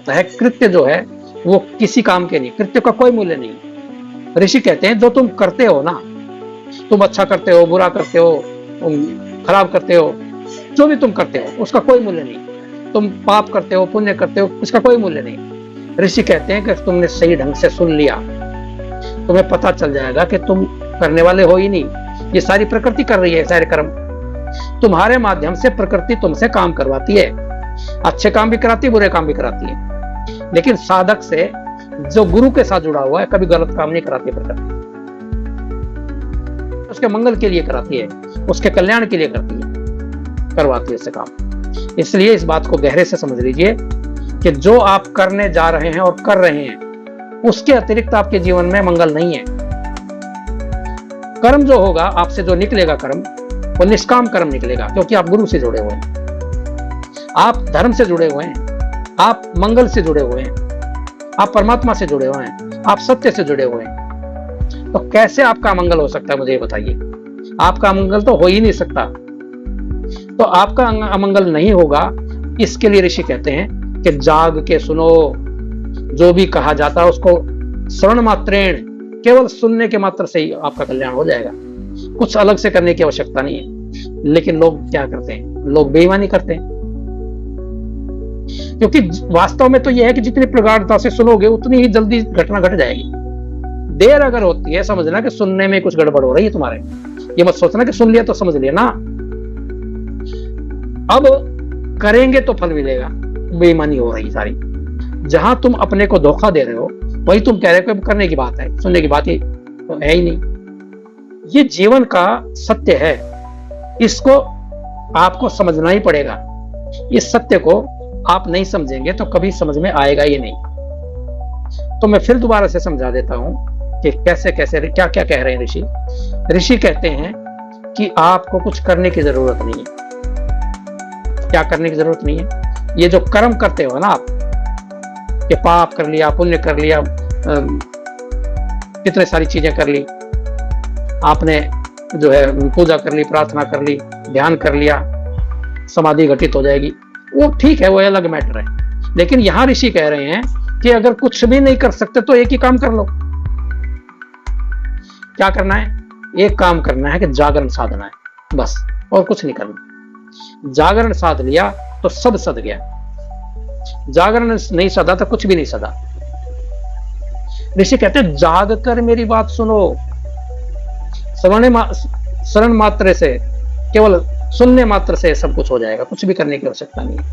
होता है, कृत्य जो है वो किसी काम के नहीं, कृत्य का कोई मूल्य नहीं। ऋषि कहते हैं जो तुम करते हो ना, तुम अच्छा करते हो, बुरा करते हो, खराब करते हो, जो भी तुम करते हो उसका कोई मूल्य नहीं। तुम पाप करते हो, पुण्य करते हो, उसका कोई मूल्य नहीं। ऋषि कहते हैं कि तुमने सही ढंग से सुन लिया, तुम्हें पता चल जाएगा कि तुम करने वाले हो ही नहीं, ये सारी प्रकृति कर रही है सारे कर्म। तुम्हारे माध्यम से प्रकृति तुमसे काम करवाती है, अच्छे काम भी कराती है, बुरे काम भी कराती है, लेकिन साधक से जो गुरु के साथ जुड़ा हुआ है कभी गलत काम नहीं कराती प्रकृति। उसके मंगल के लिए कराती है, उसके कल्याण के लिए करवाती है इससे काम। इसलिए इस बात को गहरे से समझ लीजिए कि जो आप करने जा रहे हैं और कर रहे हैं उसके अतिरिक्त आपके जीवन में मंगल नहीं है। कर्म जो होगा आपसे, जो निकलेगा कर्म, वो निष्काम कर्म निकलेगा, क्योंकि आप गुरु से जुड़े हुए हैं, आप धर्म से जुड़े हुए हैं, आप मंगल से जुड़े हुए हैं, आप परमात्मा से जुड़े हुए हैं, आप सत्य से जुड़े हुए हैं। तो कैसे आपका मंगल हो सकता है, मुझे ये बताइए। आपका मंगल तो हो ही नहीं सकता। तो आपका अमंगल नहीं होगा, इसके लिए ऋषि कहते हैं कि जाग के सुनो, जो भी कहा जाता है उसको श्रवण मात्रेण, केवल सुनने के मात्र से ही आपका कल्याण हो जाएगा, कुछ अलग से करने की आवश्यकता नहीं है। लेकिन लोग क्या करते हैं, लोग बेईमानी करते हैं, क्योंकि वास्तव में तो यह है कि जितनी प्रगाढ़ता से सुनोगे उतनी ही जल्दी घटना घट जाएगी। देर अगर होती है, समझना कि सुनने में कुछ गड़बड़ हो रही है तुम्हारे, ये मत सोचना कि सुन लिया तो समझ लिया ना। अब करेंगे तो फल मिलेगा, बेईमानी हो रही सारी। जहां तुम अपने को धोखा दे रहे हो वही तुम कह रहे हो कि करने की बात है, सुनने की बात ही तो है ही नहीं। ये जीवन का सत्य है, इसको आपको समझना ही पड़ेगा। इस सत्य को आप नहीं समझेंगे तो कभी समझ में आएगा ही नहीं। तो मैं फिर दोबारा से समझा देता हूं कि कैसे कैसे क्या क्या कह रहे हैं ऋषि। ऋषि कहते हैं कि आपको कुछ करने की जरूरत नहीं है। क्या करने की जरूरत नहीं है? ये जो कर्म करते हो ना आप, कि पाप कर लिया, पुण्य कर लिया, कितने सारी चीजें कर ली आपने, जो है पूजा कर ली, प्रार्थना कर ली, ध्यान कर लिया, समाधि घटित हो जाएगी, वो ठीक है, वो अलग मैटर है। लेकिन यहां ऋषि कह रहे हैं कि अगर कुछ भी नहीं कर सकते तो एक ही काम कर लो। क्या करना है? एक काम करना है कि जागरण साधना है, बस, और कुछ नहीं करना। जागरण साध लिया तो सब सद गया, जागरण नहीं सदा तो कुछ भी नहीं सदा। ऋषि कहते हैं जाग कर मेरी बात सुनो, श्रवण मात्र से, केवल सुनने मात्र से सब कुछ हो जाएगा, कुछ भी करने की आवश्यकता नहीं है।